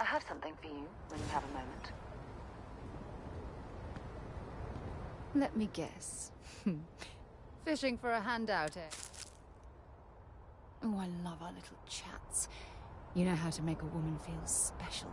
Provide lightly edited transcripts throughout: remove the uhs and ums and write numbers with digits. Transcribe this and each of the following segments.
I have something for you when you have a moment. Let me guess. Fishing for a handout, eh? Oh, I love our little chats. You know how to make a woman feel special.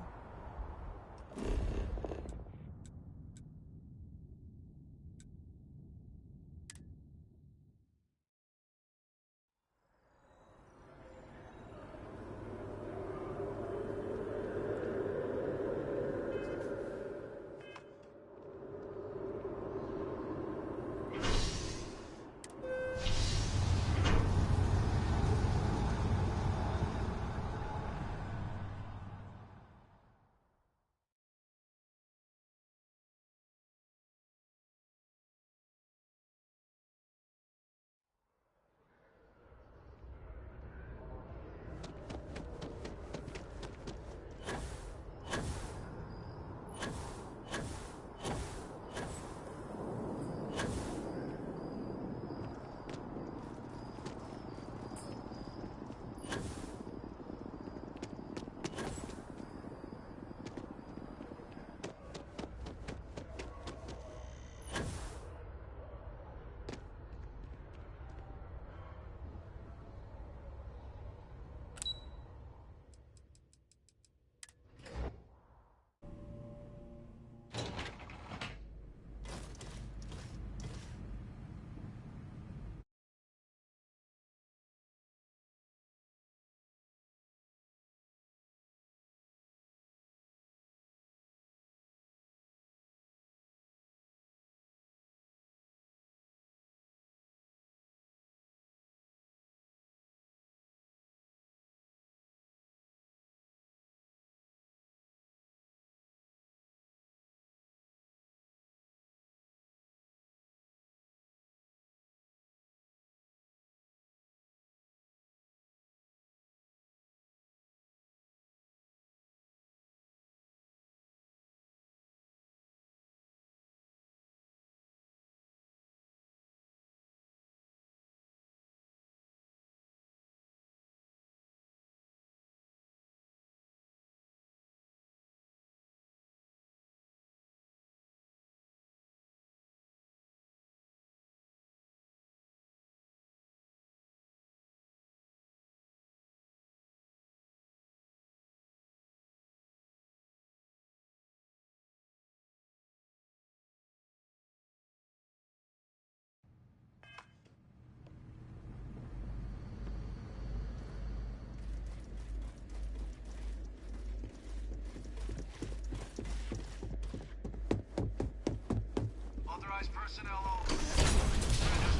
Authorized personnel over.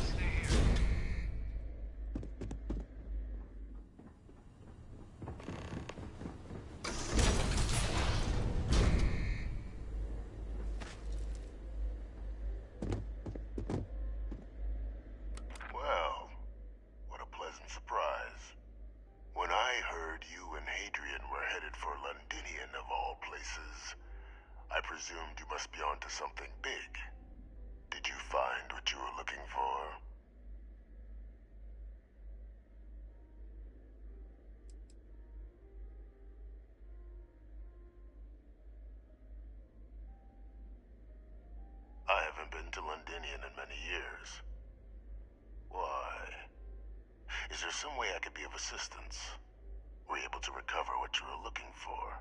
Stay here. Well, what a pleasant surprise. When I heard you and Hadrian were headed for Londinian of all places, I presumed you must be onto something big. Did you find what you were looking for? I haven't been to Londinian in many years. Why? Is there some way I could be of assistance? Were you able to recover what you were looking for?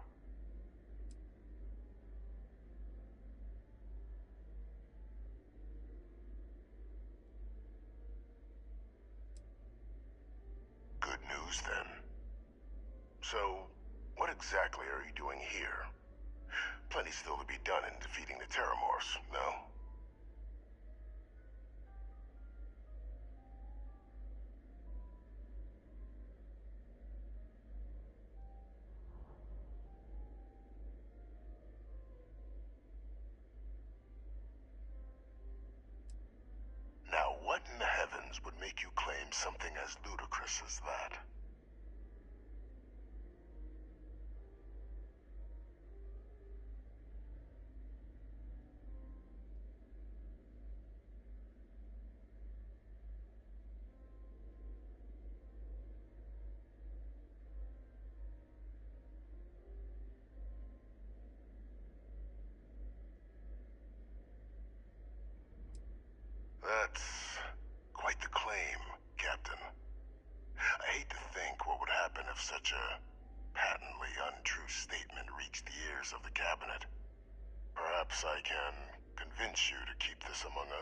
Good news, then. So, what exactly are you doing here? Plenty still to be done in defeating the Terramorphs, no? Now, what in the heavens would make you claim something as ludicrous as that?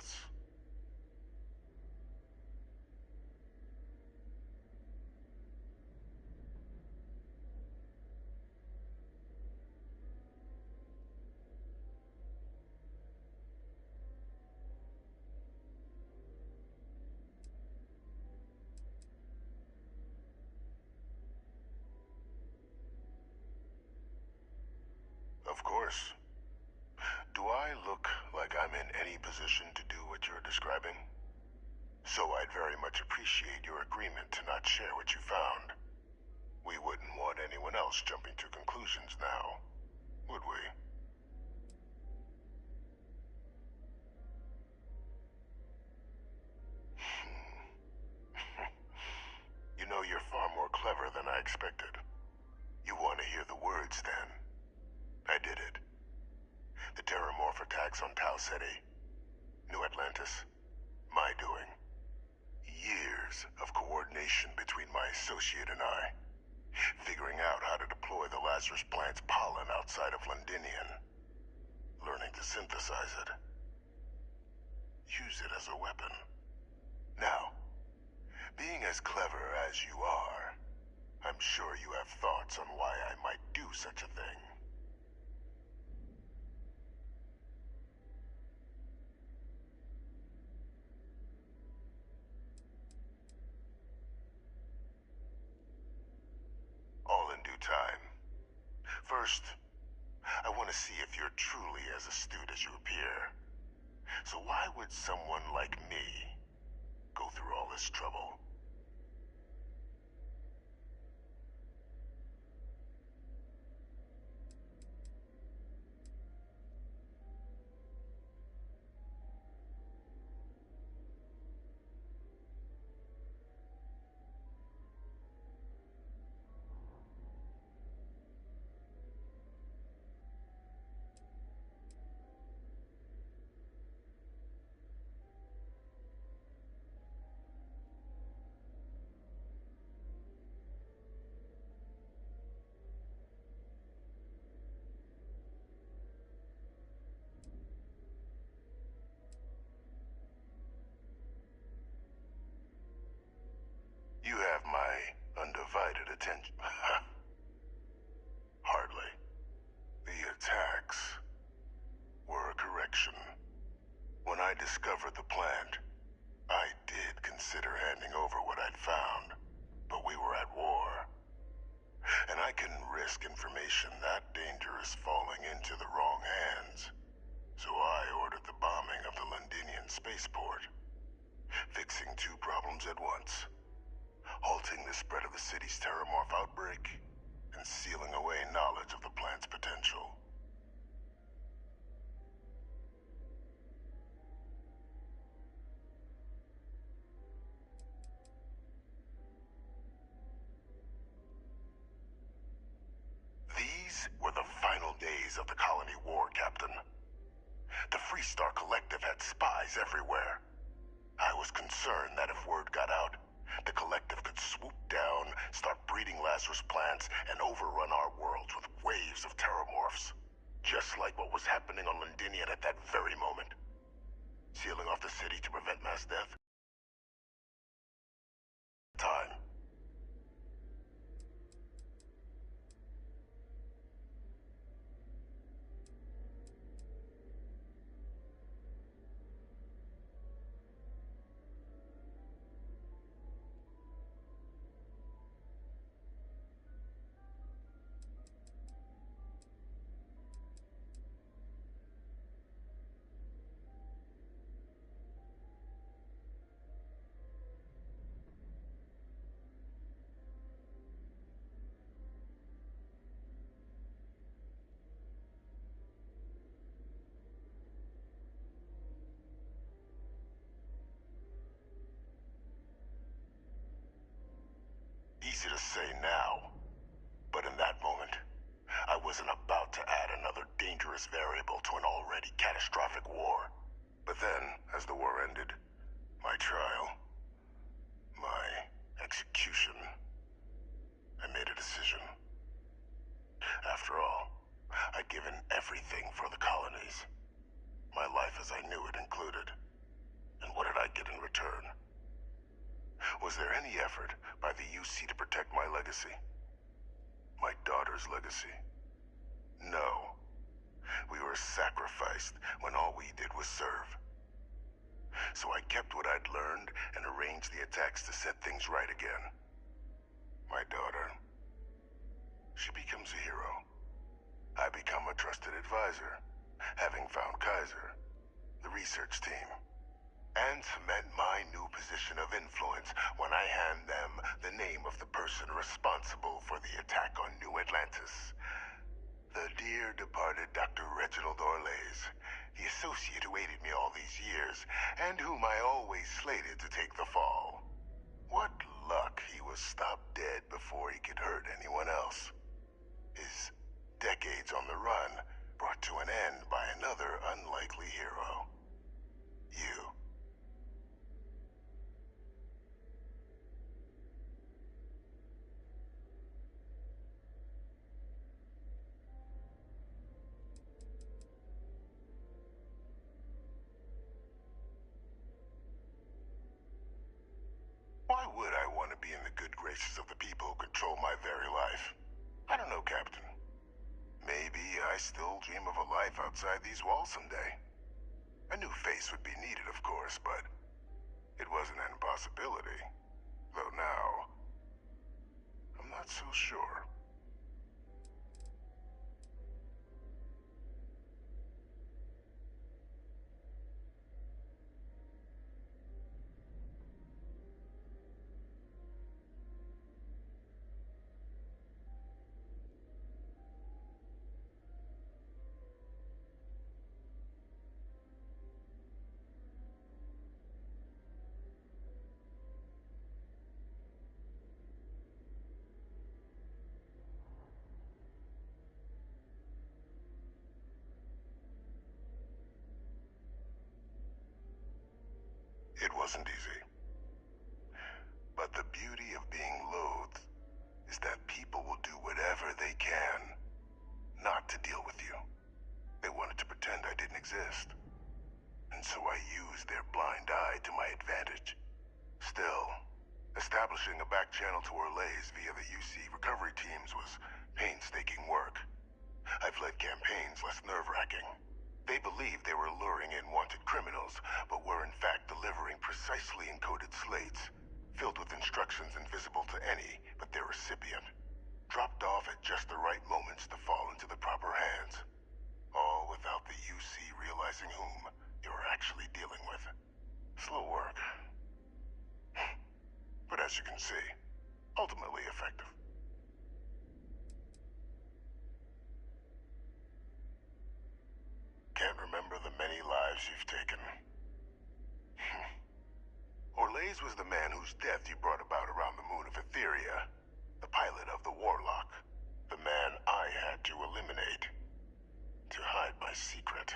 us. Of course. Do I look like I'm in any position to do what you're describing? So I'd very much appreciate your agreement to not share what you found. We wouldn't want anyone else jumping to conclusions now, would we? You know, you're far more clever than I expected. You want to hear the words, then? I did it. The Terramorph attacks on Tau City. New Atlantis? My doing. Years of coordination between my associate and I. Figuring out how to deploy the Lazarus plant's pollen outside of Londinian. Learning to synthesize it. Use it as a weapon. Now, being as clever as you are, I'm sure you have thoughts on why I might do such a thing. All in due time. First, I want to see if you're truly as astute as you appear. So why would someone like me go through all this trouble? You have my undivided attention. Hardly. The attacks were a correction. When I discovered the plant, I did consider handing over what I'd found, but we were at war. And I couldn't risk information that dangerous falling into the wrong hands. So I ordered the bombing of the Londinian spaceport, fixing two problems at once. Halting the spread of the city's Terramorph outbreak, and sealing away knowledge of the plant's potential. These were the final days of the colony war, Captain. The Freestar Collective had spies everywhere. I was concerned that if word got out, the Collective could swoop down, start breeding Lazarus plants, and overrun our worlds with waves of Terramorphs. Just like what was happening on Londinian at that very moment. Sealing off the city to prevent mass death? Time. Easy to say now, but in that moment, I wasn't about to add another dangerous variable to an already catastrophic war. But then, as the war ended, my trial, my execution, I made a decision. After all, I'd given everything for the colonies. My life as I knew it included. effort by the UC to protect my legacy. My daughter's legacy. No. We were sacrificed when all we did was serve. So I kept what I'd learned and arranged the attacks to set things right again. My daughter. She becomes a hero. I become a trusted advisor, having found Kaiser, the research team, and cement my new position of influence when I hand them the name of the person responsible for the attack on New Atlantis. The dear departed Dr. Reginald Orlays, the associate who aided me all these years, and whom I always slated to take the fall. What luck he was stopped dead before he could hurt anyone else. His decades on the run brought to an end by another unlikely hero. You. Why would I want to be in the good graces of the people who control my very life? I don't know, Captain. Maybe I still dream of a life outside these walls someday. A new face would be needed, of course, but it wasn't an impossibility. Though now, I'm not so sure. It wasn't easy. But the beauty of being loathed is that people will do whatever they can not to deal with you. They wanted to pretend I didn't exist. And so I used their blind eye to my advantage. Still, establishing a back channel to Orlays via the UC recovery teams was painstaking work. I've led campaigns less nerve-wracking. They believed they were luring in wanted criminals, but were in fact delivering precisely encoded slates, filled with instructions invisible to any but their recipient, dropped off at just the right moments to fall into the proper hands. All without the UC realizing whom they were actually dealing with. Slow work. But as you can see, ultimately effective. Can't remember the many lives you've taken. Orlays was the man whose death you brought about around the moon of Etheria, the pilot of the Warlock, the man I had to eliminate, to hide my secret.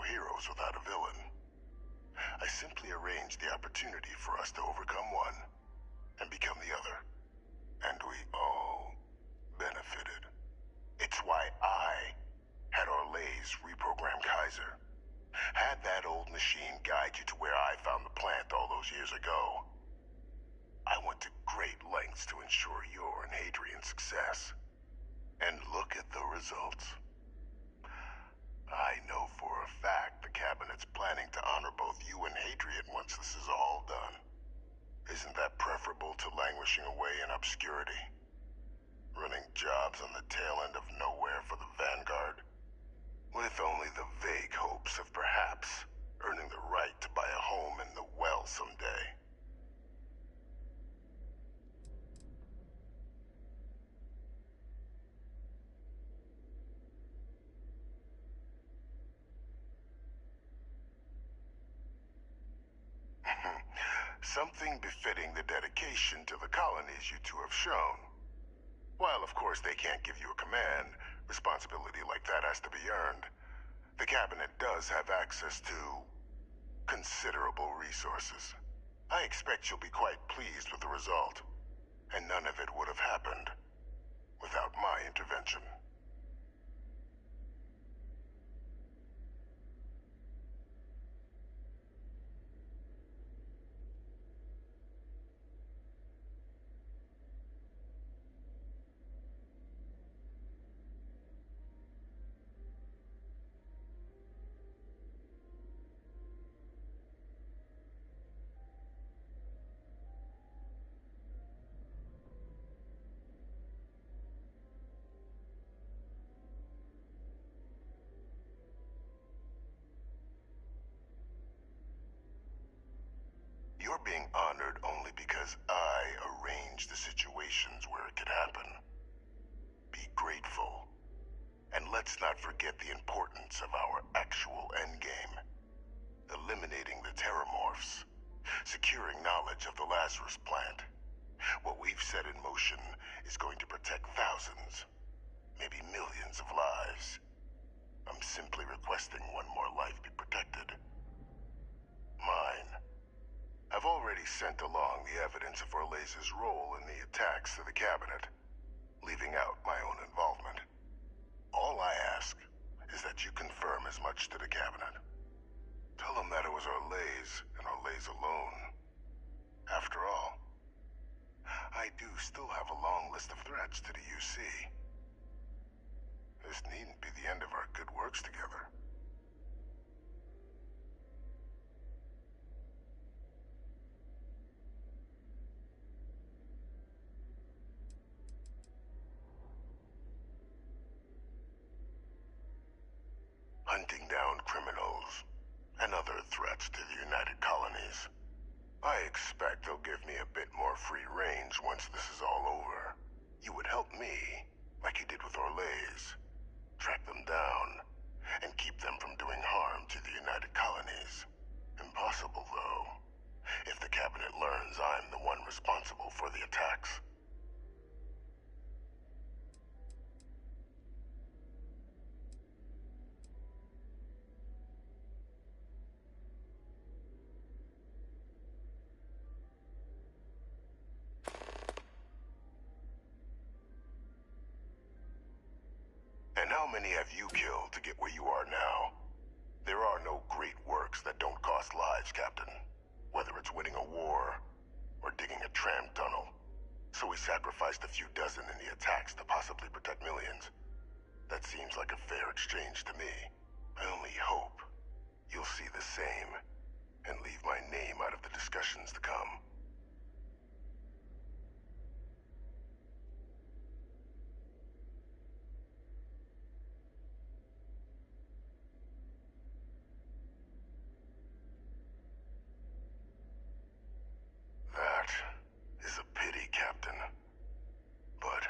Heroes without a villain. I simply arranged the opportunity for us to overcome one and become the other. And we all benefited. It's why I had Orlays reprogram Kaiser. Had that old machine guide you to where I found the plant all those years ago. I went to great lengths to ensure your and Hadrian's success. And look at the results. I know for a fact the Cabinet's planning to honor both you and Hadrian once this is all done. Isn't that preferable to languishing away in obscurity? Running jobs on the tail end of nowhere for the Vanguard? With only the vague hopes of perhaps earning the right to buy a home in the well someday. something befitting the dedication to the colonies you two have shown. While, of course, they can't give you a command, responsibility like that has to be earned. The Cabinet does have access to considerable resources. I expect you'll be quite pleased with the result, and none of it would have happened without my intervention. You're being honored only because I arranged the situations where it could happen. Be grateful. And let's not forget the importance of our actual endgame. Eliminating the Terramorphs. Securing knowledge of the Lazarus plant. What we've set in motion is going to protect thousands, maybe millions of lives. I'm simply requesting one more life be protected. Mine. I've already sent along the evidence of Orleza's role in the attacks to the Cabinet, leaving out my own involvement. All I ask is that you confirm as much to the Cabinet. Tell them that it was Orlez and Orlez alone. After all, I do still have a long list of threats to the UC. This needn't be the end of our good works together. Hunting down criminals and other threats to the United Colonies. I expect they'll give me a bit more free range once this is all over. You would help me, like you did with Orlez. Track them down, and keep them from doing harm to the United Colonies. Impossible, though, if the Cabinet learns I'm the one responsible for the attacks. And how many have you killed to get where you are now? There are no great works that don't cost lives, Captain. Whether it's winning a war, or digging a tram tunnel. So we sacrificed a few dozen in the attacks to possibly protect millions. That seems like a fair exchange to me. I only hope you'll see the same, and leave my name out of the discussions to come. That is a pity, Captain. But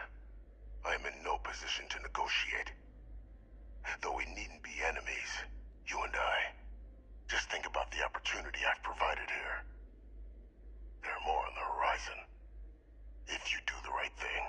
I'm in no position to negotiate. Though we needn't be enemies, you and I. Just think about the opportunity I've provided here. There are more on the horizon. If you do the right thing.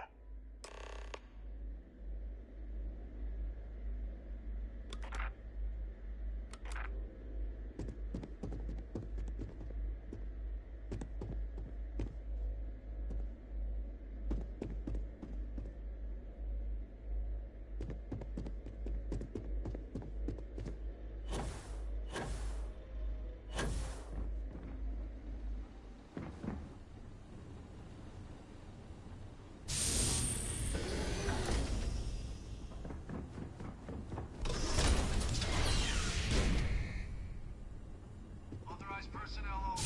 Authorized personnel only.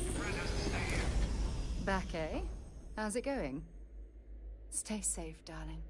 Your friend has to stay here. Back, eh? How's it going? Stay safe, darling.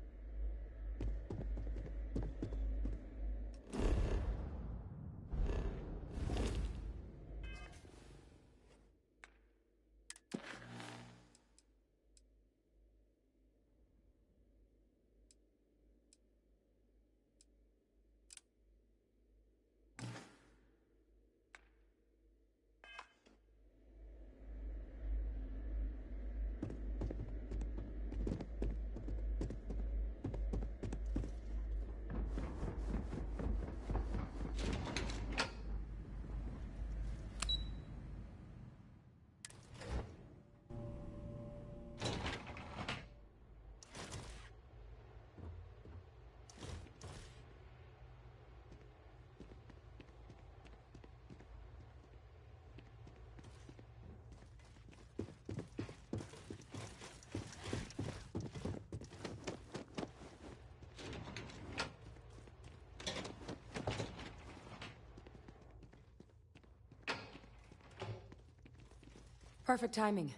Perfect timing.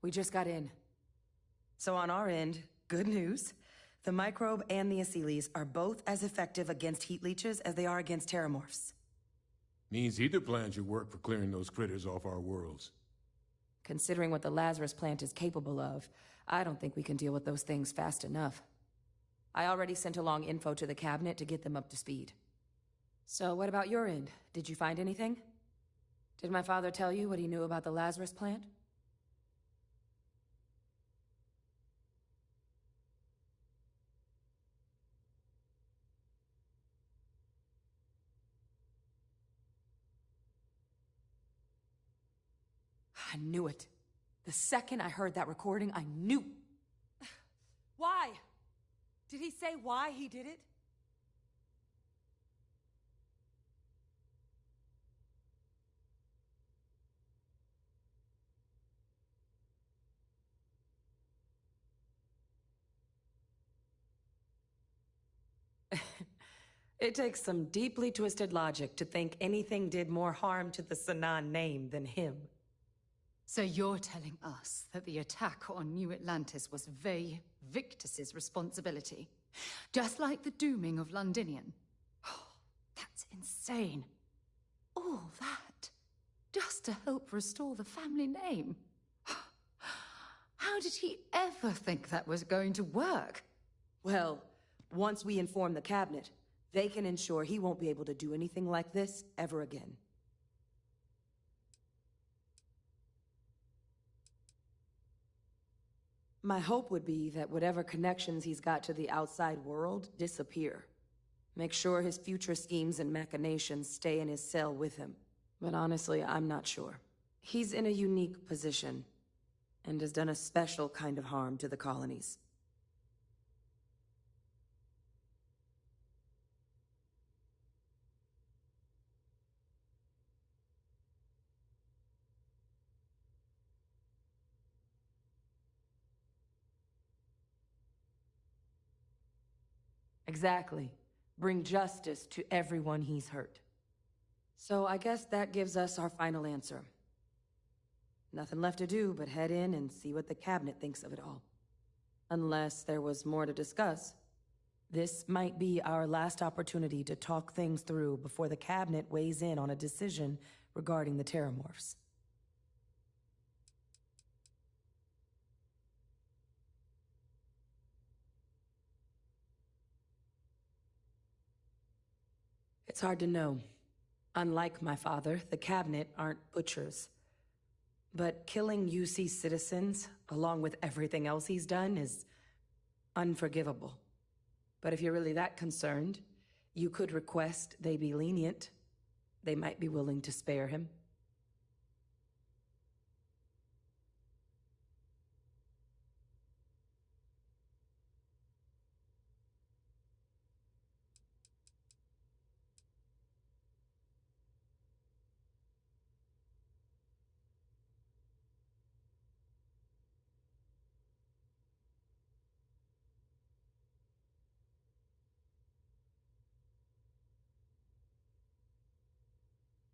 We just got in. So on our end, good news. The microbe and the Asylees are both as effective against heat leeches as they are against terramorphs. Means either plan should work for clearing those critters off our worlds. Considering what the Lazarus plant is capable of, I don't think we can deal with those things fast enough. I already sent along info to the cabinet to get them up to speed. So what about your end? Did you find anything? Did my father tell you what he knew about the Lazarus plant? I knew it. The second I heard that recording, I knew. Why? Did he say why he did it? It takes some deeply twisted logic to think anything did more harm to the Sanan name than him. So you're telling us that the attack on New Atlantis was Victus's responsibility? Just like the dooming of Londinian? Oh, that's insane. All that, just to help restore the family name. How did he ever think that was going to work? Well, once we inform the cabinet, they can ensure he won't be able to do anything like this ever again. My hope would be that whatever connections he's got to the outside world disappear. Make sure his future schemes and machinations stay in his cell with him. But honestly, I'm not sure. He's in a unique position, and has done a special kind of harm to the colonies. Exactly. Bring justice to everyone he's hurt. So I guess that gives us our final answer. Nothing left to do but head in and see what the cabinet thinks of it all. Unless there was more to discuss. This might be our last opportunity to talk things through before the cabinet weighs in on a decision regarding the terramorphs. It's hard to know. Unlike my father, the cabinet aren't butchers. But killing UC citizens, along with everything else he's done, is unforgivable. But if you're really that concerned, you could request they be lenient. They might be willing to spare him.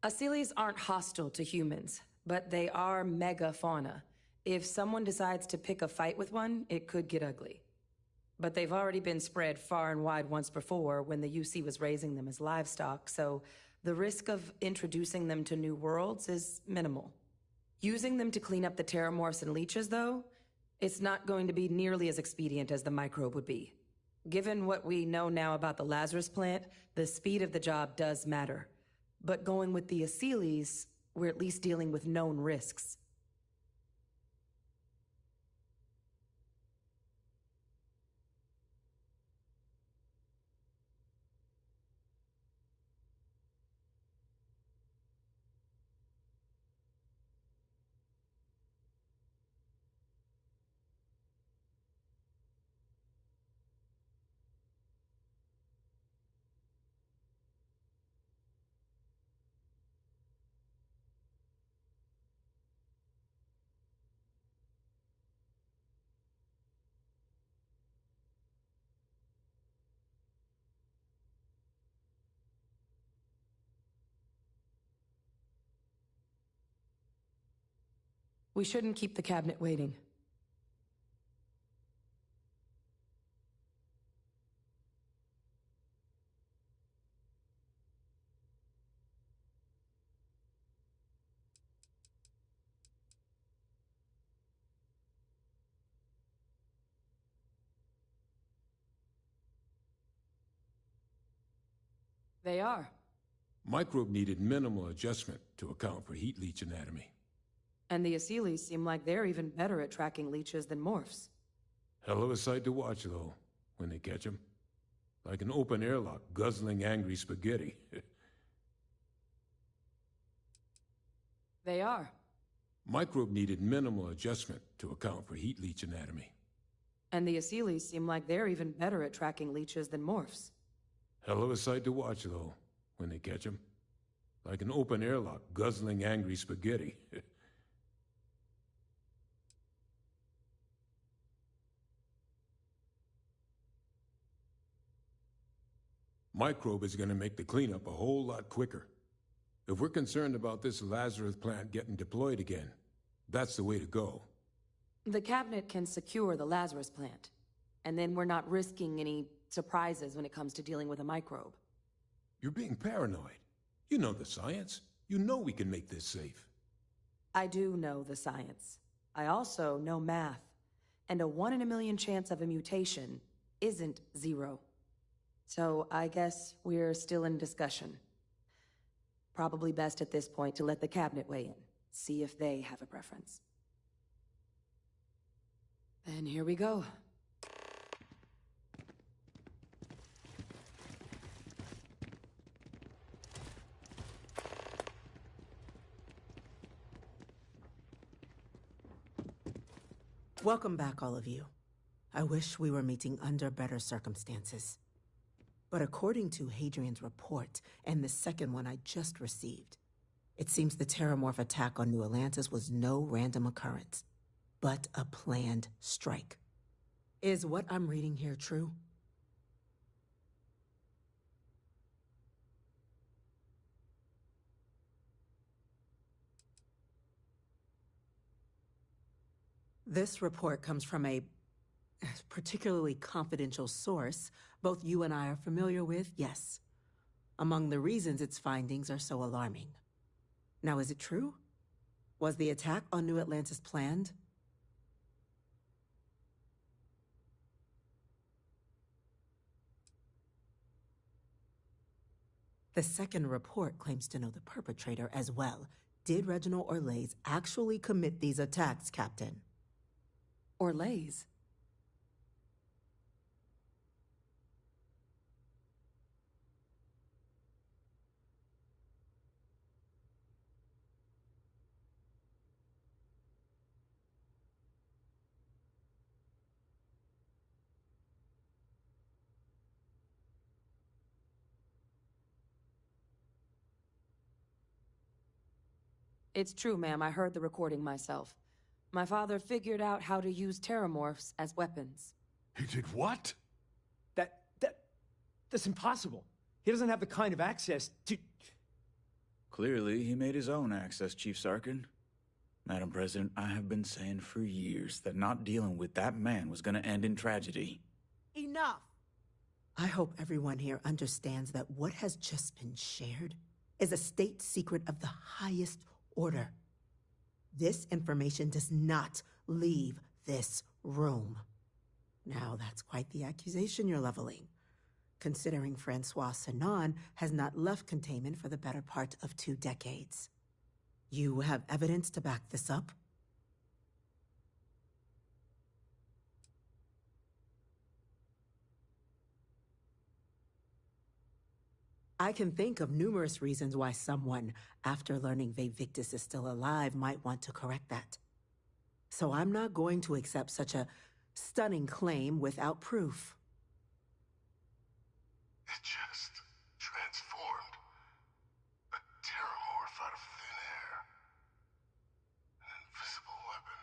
Asylees aren't hostile to humans, but they are megafauna. If someone decides to pick a fight with one, it could get ugly. But they've already been spread far and wide once before when the UC was raising them as livestock, so the risk of introducing them to new worlds is minimal. Using them to clean up the terramorphs and leeches, though, it's not going to be nearly as expedient as the microbe would be. Given what we know now about the Lazarus plant, the speed of the job does matter. But going with the Asylees, we're at least dealing with known risks. We shouldn't keep the cabinet waiting. They are. Microbe needed minimal adjustment to account for heat leech anatomy. And the Asylees seem like they're even better at tracking leeches than morphs. Hell of a sight to watch, though, when they catch 'em. Like an open airlock guzzling angry spaghetti. They are. Microbe needed minimal adjustment to account for heat leech anatomy. And the Asylees seem like they're even better at tracking leeches than morphs. Hell of a sight to watch, though, when they catch 'em. Like an open airlock guzzling angry spaghetti. Microbe is gonna make the cleanup a whole lot quicker. If we're concerned about this Lazarus plant getting deployed again, that's the way to go. The cabinet can secure the Lazarus plant, and then we're not risking any surprises when it comes to dealing with a microbe. You're being paranoid. You know the science. You know we can make this safe. I do know the science. I also know math. And a 1 in a million chance of a mutation isn't 0. So I guess we're still in discussion. Probably best at this point to let the cabinet weigh in, see if they have a preference. Then here we go. Welcome back, all of you. I wish we were meeting under better circumstances. But according to Hadrian's report, and the second one I just received, it seems the Terramorph attack on New Atlantis was no random occurrence, but a planned strike. Is what I'm reading here true? This report comes from a particularly confidential source both you and I are familiar with, yes. Among the reasons its findings are so alarming. Now, is it true? Was the attack on New Atlantis planned? The second report claims to know the perpetrator as well. Did Reginald Orlays actually commit these attacks, Captain? Orlays? It's true, ma'am. I heard the recording myself. My father figured out how to use terramorphs as weapons. He did what? That's impossible. He doesn't have the kind of access to... Clearly, he made his own access, Chief Sarkin. Madam President, I have been saying for years that not dealing with that man was gonna end in tragedy. Enough! I hope everyone here understands that what has just been shared is a state secret of the highest order. This information does not leave this room. Now, that's quite the accusation you're leveling, considering Francois Sanon has not left containment for the better part of 2 decades. You have evidence to back this up? I can think of numerous reasons why someone, after learning Vivictus is still alive, might want to correct that. So I'm not going to accept such a stunning claim without proof. It just transformed. A terramorph out of thin air. An invisible weapon.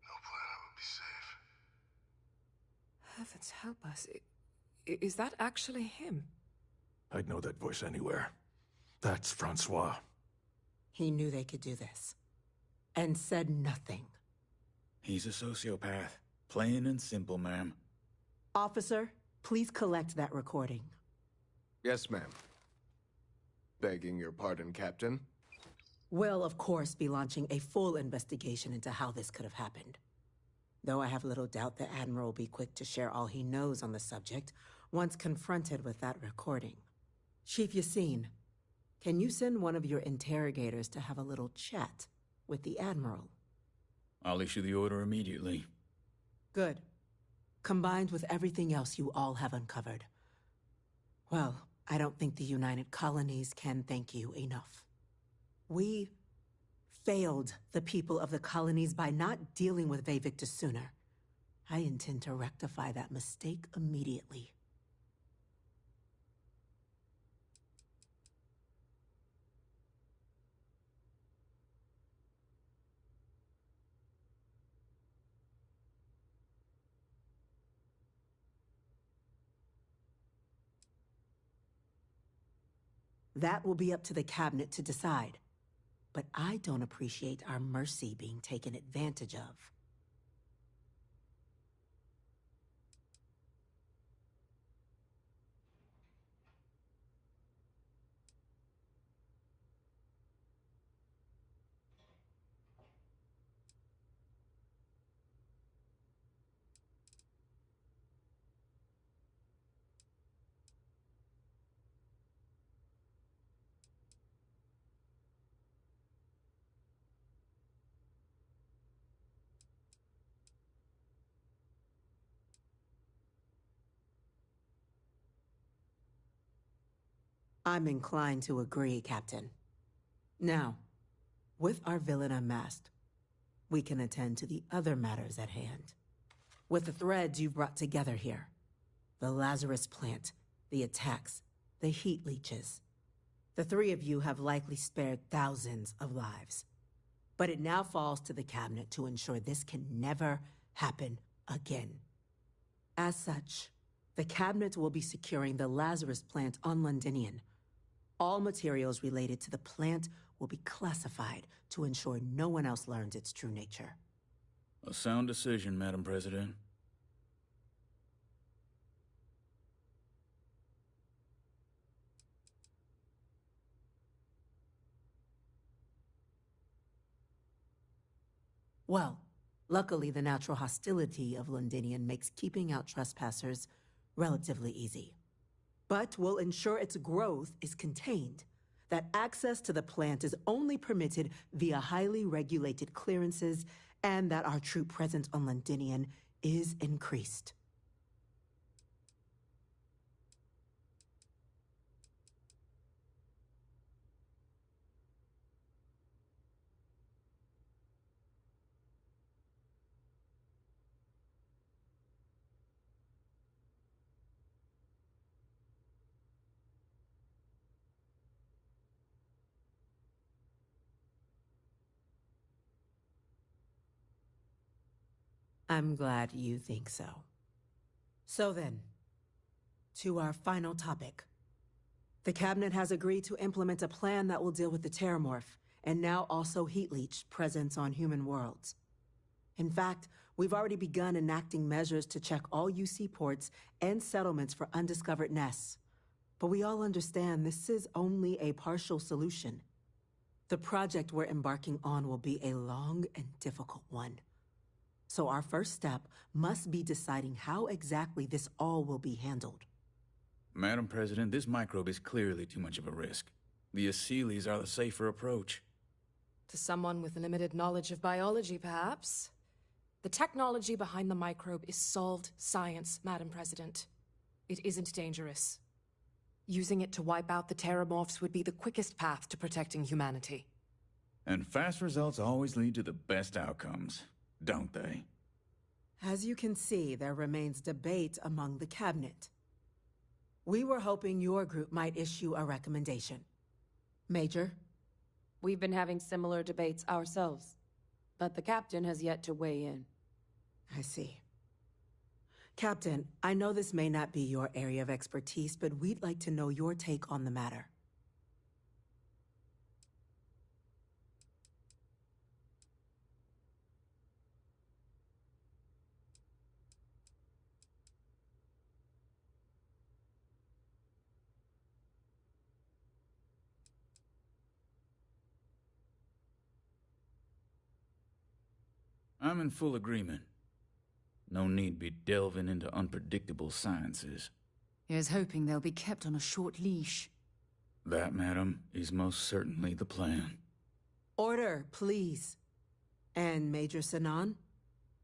No planet would be safe. Heavens help us. Is that actually him? I'd know that voice anywhere. That's Francois. He knew they could do this. and said nothing. He's a sociopath. Plain and simple, ma'am. Officer, please collect that recording. Yes, ma'am. Begging your pardon, Captain. We'll, of course, be launching a full investigation into how this could have happened. Though I have little doubt the Admiral will be quick to share all he knows on the subject once confronted with that recording. Chief Yassine, can you send one of your interrogators to have a little chat with the Admiral? I'll issue the order immediately. Good. Combined with everything else you all have uncovered. Well, I don't think the United Colonies can thank you enough. We failed the people of the colonies by not dealing with Vavictus sooner. I intend to rectify that mistake immediately. That will be up to the Cabinet to decide. But I don't appreciate our mercy being taken advantage of. I'm inclined to agree, Captain. Now, with our villain unmasked, we can attend to the other matters at hand. With the threads you've brought together here, the Lazarus plant, the attacks, the heat leeches, the three of you have likely spared thousands of lives. But it now falls to the Cabinet to ensure this can never happen again. As such, the Cabinet will be securing the Lazarus plant on Londinian. All materials related to the plant will be classified to ensure no one else learns its true nature. A sound decision, Madam President. Well, luckily the natural hostility of Londinian makes keeping out trespassers relatively easy. But we'll ensure its growth is contained, that access to the plant is only permitted via highly regulated clearances, and that our troop presence on Londinian is increased. I'm glad you think so. So then, to our final topic. The Cabinet has agreed to implement a plan that will deal with the Terramorph, and now also Heat Leech presence on human worlds. In fact, we've already begun enacting measures to check all UC ports and settlements for undiscovered nests. But we all understand this is only a partial solution. The project we're embarking on will be a long and difficult one. So our first step must be deciding how exactly this all will be handled. Madam President, this microbe is clearly too much of a risk. The Aseles are the safer approach. To someone with limited knowledge of biology, perhaps. The technology behind the microbe is solved science, Madam President. It isn't dangerous. Using it to wipe out the Terramorphs would be the quickest path to protecting humanity. And fast results always lead to the best outcomes, don't they? As you can see, there remains debate among the Cabinet. We were hoping your group might issue a recommendation. Major? We've been having similar debates ourselves, but the Captain has yet to weigh in. I see. Captain, I know this may not be your area of expertise, but we'd like to know your take on the matter. I'm in full agreement. No need be delving into unpredictable sciences. Here's hoping they'll be kept on a short leash. That, madam, is most certainly the plan. Order, please. And Major Sinan?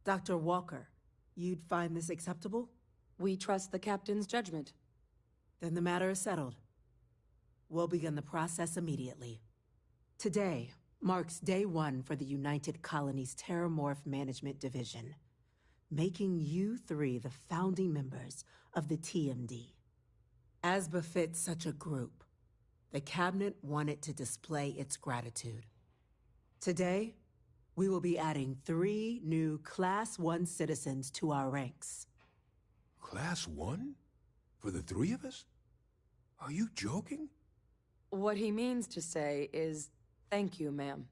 Dr. Walker, you'd find this acceptable? We trust the captain's judgment. Then the matter is settled. We'll begin the process immediately. Today marks day one for the United Colonies Terramorph Management Division, making you three the founding members of the TMD. As befits such a group, the Cabinet wanted to display its gratitude. Today, we will be adding 3 new Class 1 citizens to our ranks. Class 1? For the 3 of us? Are you joking? What he means to say is, thank you, ma'am.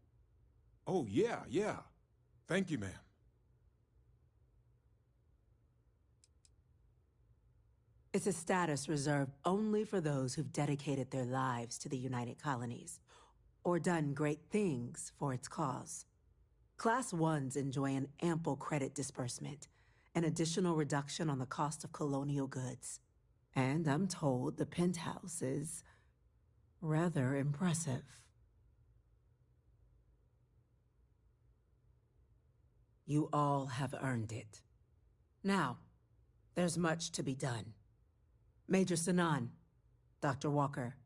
Oh, yeah. Thank you, ma'am. It's a status reserved only for those who've dedicated their lives to the United Colonies, or done great things for its cause. Class 1s enjoy an ample credit disbursement, an additional reduction on the cost of colonial goods. And I'm told the penthouse is rather impressive. You all have earned it. Now, there's much to be done. Major Sinan, Dr. Walker,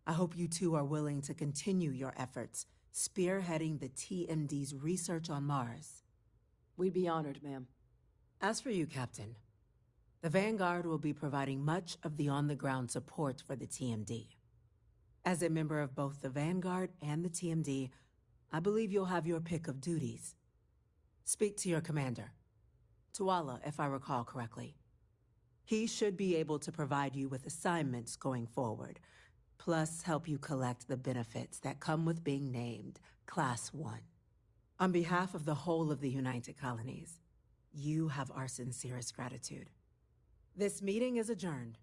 I hope you two are willing to continue your efforts, spearheading the TMD's research on Mars. We'd be honored, ma'am. As for you, Captain, the Vanguard will be providing much of the on-the-ground support for the TMD. As a member of both the Vanguard and the TMD, I believe you'll have your pick of duties. Speak to your commander, Tuala, if I recall correctly. He should be able to provide you with assignments going forward, plus help you collect the benefits that come with being named Class 1. On behalf of the whole of the United Colonies, you have our sincerest gratitude. This meeting is adjourned.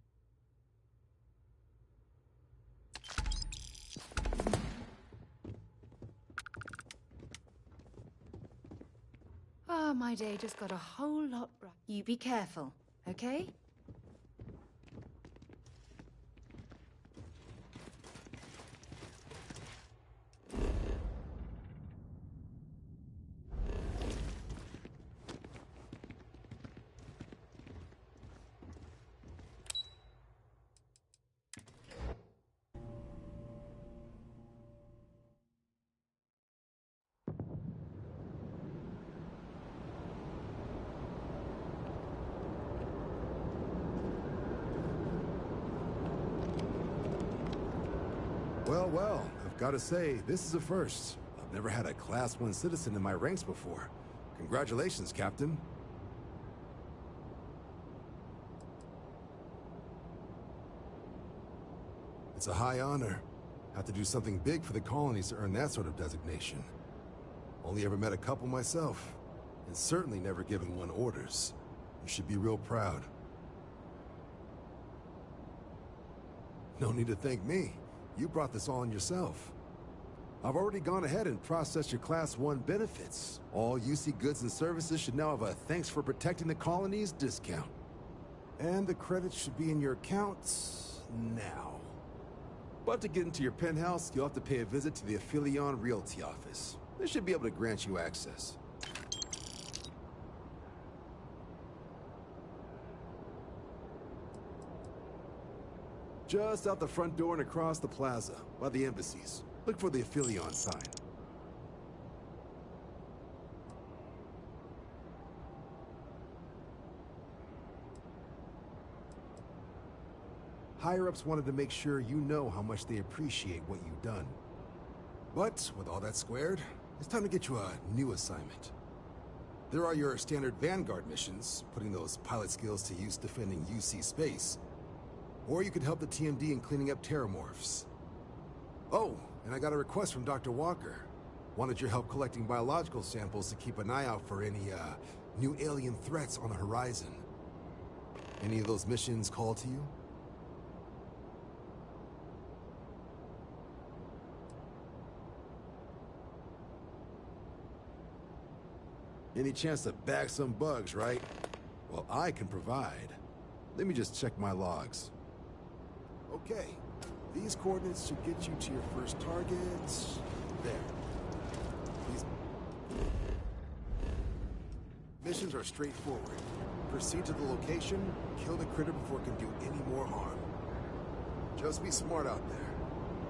Ah, my day just got a whole lot brighter. You be careful, okay? Well, I've got to say, this is a first. I've never had a Class 1 citizen in my ranks before. Congratulations, Captain. It's a high honor. Have to do something big for the colonies to earn that sort of designation. Only ever met a couple myself, and certainly never given one orders. You should be real proud. No need to thank me. You brought this on yourself. I've already gone ahead and processed your Class 1 benefits. All UC goods and services should now have a thanks for protecting the colonies discount. And the credits should be in your accounts now. But to get into your penthouse, you'll have to pay a visit to the Aphelion Realty office. They should be able to grant you access. Just out the front door and across the plaza, by the embassies. Look for the Aphelion sign. Higher-ups wanted to make sure you know how much they appreciate what you've done. But, with all that squared, it's time to get you a new assignment. There are your standard Vanguard missions, putting those pilot skills to use defending UC space. Or you could help the TMD in cleaning up terramorphs. Oh, and I got a request from Dr. Walker. Wanted your help collecting biological samples to keep an eye out for any, new alien threats on the horizon. Any of those missions call to you? Any chance to bag some bugs, right? Well, I can provide. Let me just check my logs. Okay, these coordinates should get you to your first target. There. These missions are straightforward. Proceed to the location, kill the critter before it can do any more harm. Just be smart out there.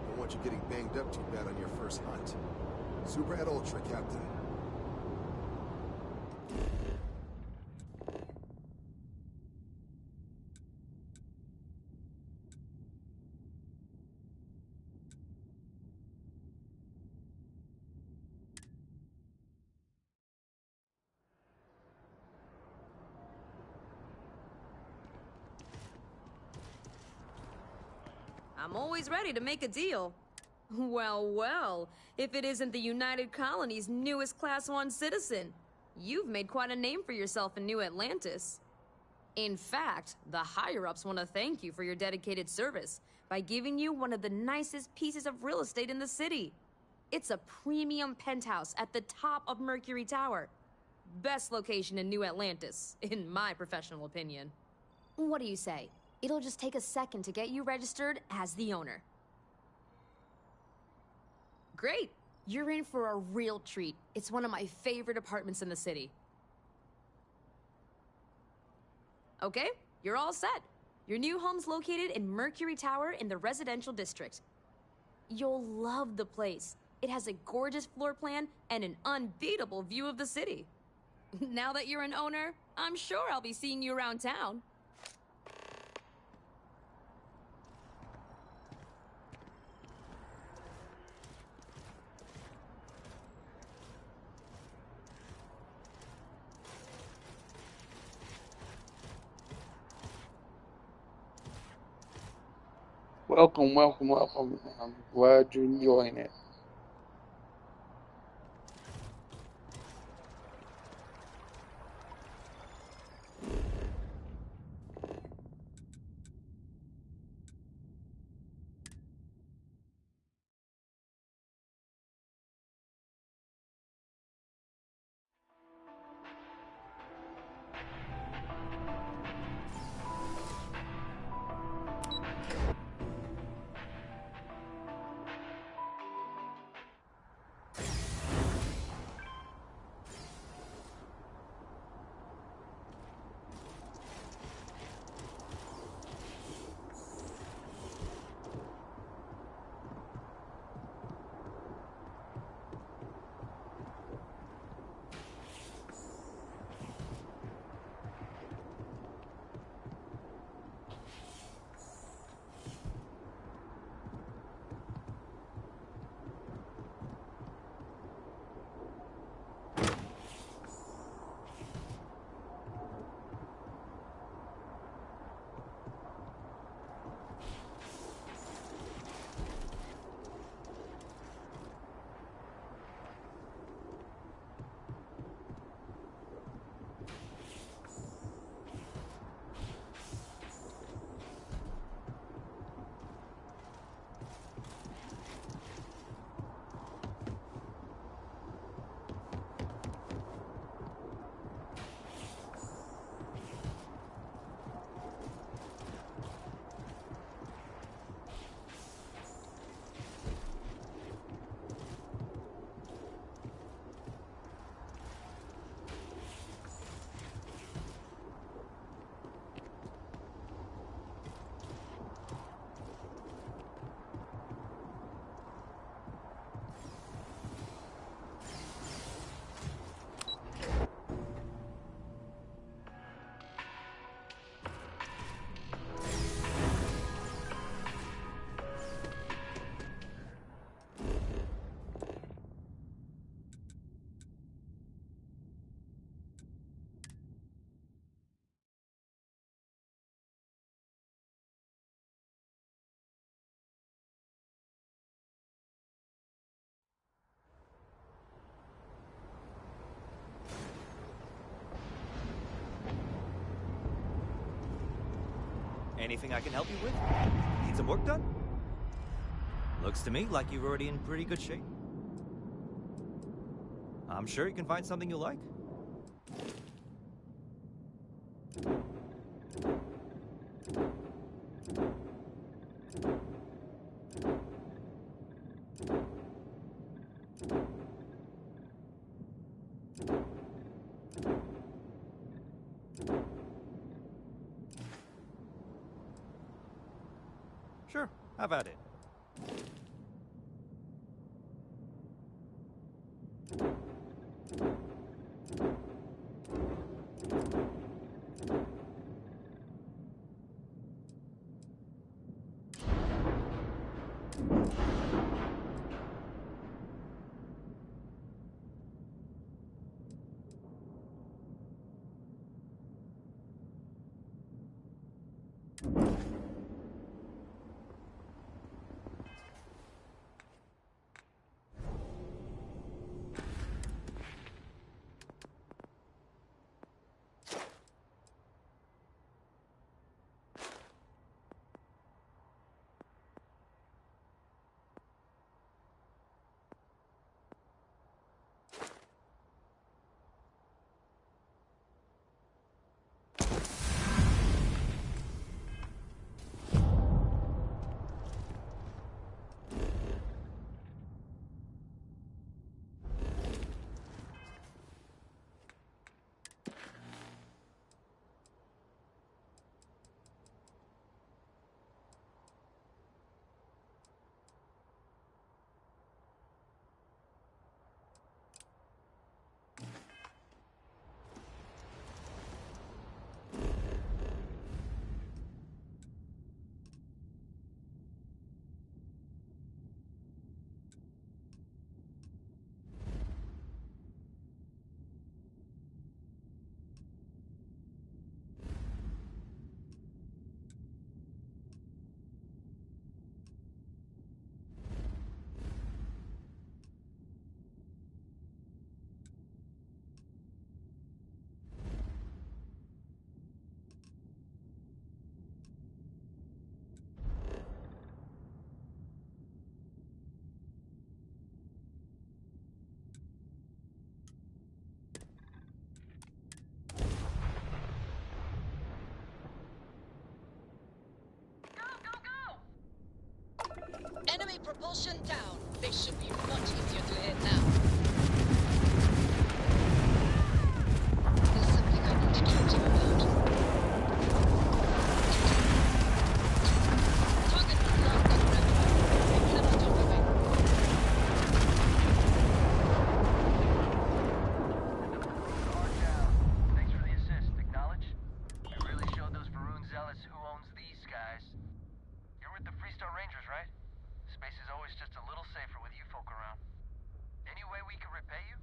Don't want you getting banged up too bad on your first hunt. Super et ultra, Captain. I'm always ready to make a deal. Well, well, if it isn't the United Colony's newest Class 1 citizen. You've made quite a name for yourself in New Atlantis. In fact, the higher-ups want to thank you for your dedicated service by giving you one of the nicest pieces of real estate in the city. It's a premium penthouse at the top of Mercury Tower. Best location in New Atlantis, in my professional opinion. What do you say? It'll just take a second to get you registered as the owner. Great! You're in for a real treat. It's one of my favorite apartments in the city. Okay, you're all set. Your new home's located in Mercury Tower in the residential district. You'll love the place. It has a gorgeous floor plan and an unbeatable view of the city. Now that you're an owner, I'm sure I'll be seeing you around town. Welcome, welcome, welcome. I'm glad you're enjoying it. Anything I can help you with? Need some work done? Looks to me like you're already in pretty good shape. I'm sure you can find something you like. Sure, how about it? Enemy propulsion down. They should be much easier to hit now. There's something I need to talk to you about. Target is locked on radar. I cannot operate. Guard down. Thanks for the assist. Acknowledge? You really showed those Varun zealots who owns these skies. You're with the Freestar Rangers, right? Space is always just a little safer with you folk around. Any way we can repay you?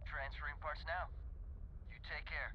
Transferring parts now. You take care.